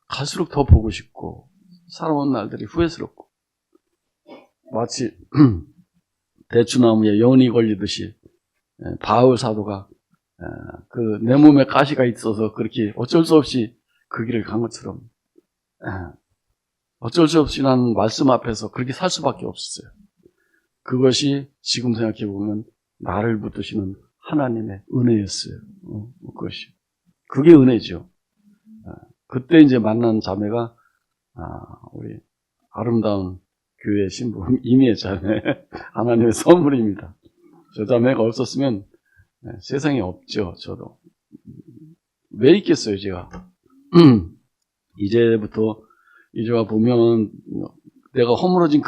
[SPEAKER 1] 갈수록 더 보고 싶고 살아온 날들이 후회스럽고 마치 대추나무에 연이 걸리듯이 바울 사도가 그 내 몸에 가시가 있어서 그렇게 어쩔 수 없이 그 길을 간 것처럼 어쩔 수 없이 난 말씀 앞에서 그렇게 살 수밖에 없었어요. 그것이 지금 생각해 보면 나를 붙드시는 하나님의 은혜였어요. 그것이. 그게 은혜죠. 그때 이제 만난 자매가 우리 아름다운 교회 신부 이미의 자매, 하나님의 선물입니다. 저 자매가 없었으면 세상에 없죠. 저도 왜 있겠어요, 제가. 이제와 보면 내가 허물어진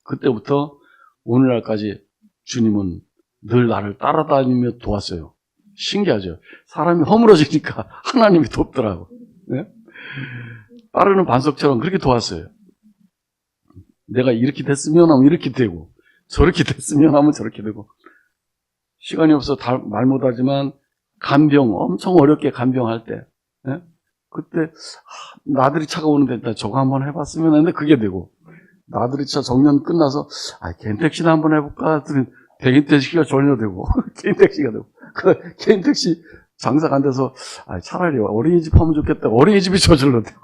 [SPEAKER 1] 그때부터 오늘날까지 주님은 늘 나를 따라다니며 도왔어요. 신기하죠. 사람이 허물어지니까 하나님이 돕더라고. 네? 따르는 반석처럼 그렇게 도왔어요. 내가 이렇게 됐으면 하면 이렇게 되고, 저렇게 됐으면 하면 저렇게 되고. 시간이 없어 말 못하지만 엄청 어렵게 간병할 때, 네? 그때 나들이 차가 오는데 저거 한번 해봤으면 했는데 그게 되고, 나들이 차 정년 끝나서 개인 택시나 한번 해볼까 했더니 개인 택시가 전혀 되고 개인 택시가 되고, 그 개인 택시 장사가 안 돼서 차라리 어린이집 하면 좋겠다. 어린이집이 저절로 되고.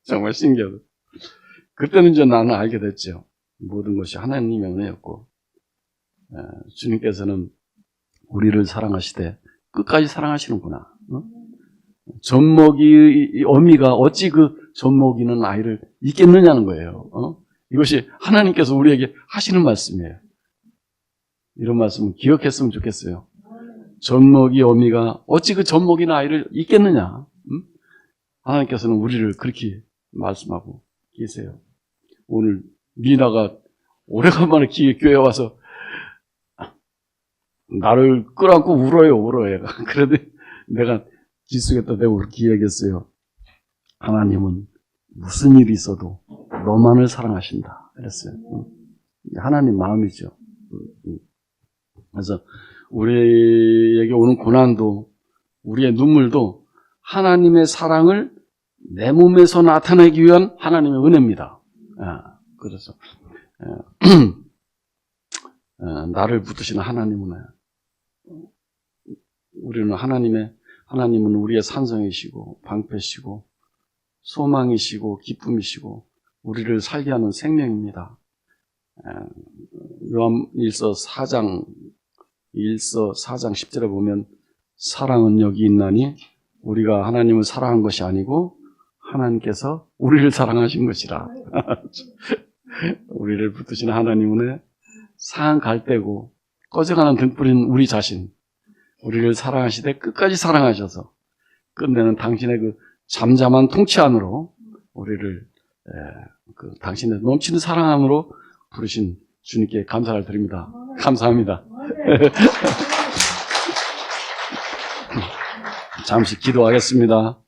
[SPEAKER 1] 정말 신기하다. 그때는 이제 나는 알게 됐죠. 모든 것이 하나님의 은혜였고, 주님께서는 우리를 사랑하시되 끝까지 사랑하시는구나. 젖먹이 어미가 어찌 그 젖먹이는 아이를 잊겠느냐는 거예요. 이것이 하나님께서 우리에게 하시는 말씀이에요. 이런 말씀은 기억했으면 좋겠어요. 젖먹이 어미가 어찌 그 젖먹이는 아이를 잊겠느냐. 하나님께서는 우리를 그렇게 말씀하고 계세요. 오늘 미나가 오래간만에 교회에 와서 나를 끌어안고 울어요, 얘가. 그런데 내가 기숙에다 대고 그렇게 이야기했어요. 하나님은 무슨 일이 있어도 너만을 사랑하신다. 그랬어요. 하나님 마음이죠. 그래서 우리에게 오는 고난도, 우리의 눈물도 하나님의 사랑을 내 몸에서 나타내기 위한 하나님의 은혜입니다. 그래서 나를 붙드시는 하나님은 우리는 하나님은 우리의 산성이시고 방패시고 소망이시고 기쁨이시고 우리를 살게 하는 생명입니다. 요한일서 4장 10절에 보면 사랑은 여기 있나니 우리가 하나님을 사랑한 것이 아니고 하나님께서 우리를 사랑하신 것이라. 우리를 붙드시는 하나님은 상한 갈대고 꺼져가는 등불인 우리 자신, 우리를 사랑하시되 끝까지 사랑하셔서 끝내는 당신의 그 잠잠한 통치 안으로 우리를 당신의 넘치는 사랑 안으로 부르신 주님께 감사를 드립니다. 감사합니다. 잠시 기도하겠습니다.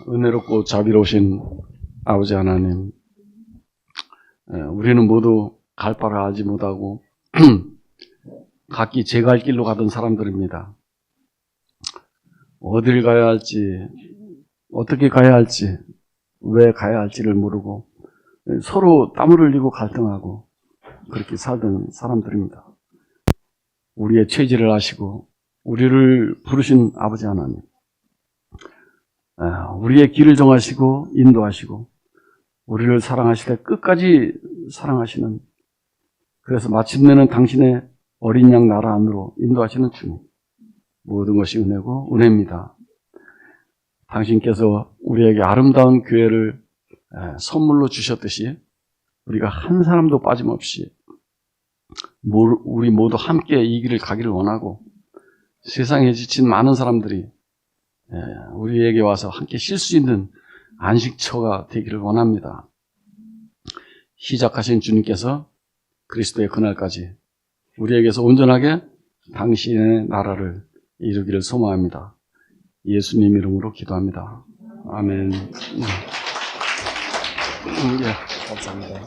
[SPEAKER 1] 은혜롭고 자비로우신 아버지 하나님, 우리는 모두 갈 바를 알지 못하고 각기 제 갈 길로 가던 사람들입니다. 어딜 가야 할지, 어떻게 가야 할지, 왜 가야 할지를 모르고 서로 땀을 흘리고 갈등하고 그렇게 살던 사람들입니다. 우리의 체질을 아시고 우리를 부르신 아버지 하나님, 우리의 길을 정하시고 인도하시고 우리를 사랑하실 때 끝까지 사랑하시는, 그래서 마침내는 당신의 어린 양 나라 안으로 인도하시는 주님, 모든 것이 은혜고 은혜입니다. 당신께서 우리에게 아름다운 교회를 선물로 주셨듯이 우리가 한 사람도 빠짐없이 우리 모두 함께 이 길을 가기를 원하고, 세상에 지친 많은 사람들이 우리에게 와서 함께 쉴 수 있는 안식처가 되기를 원합니다. 시작하신 주님께서 그리스도의 그날까지 우리에게서 온전하게 당신의 나라를 이루기를 소망합니다. 예수님 이름으로 기도합니다. 아멘. 감사합니다.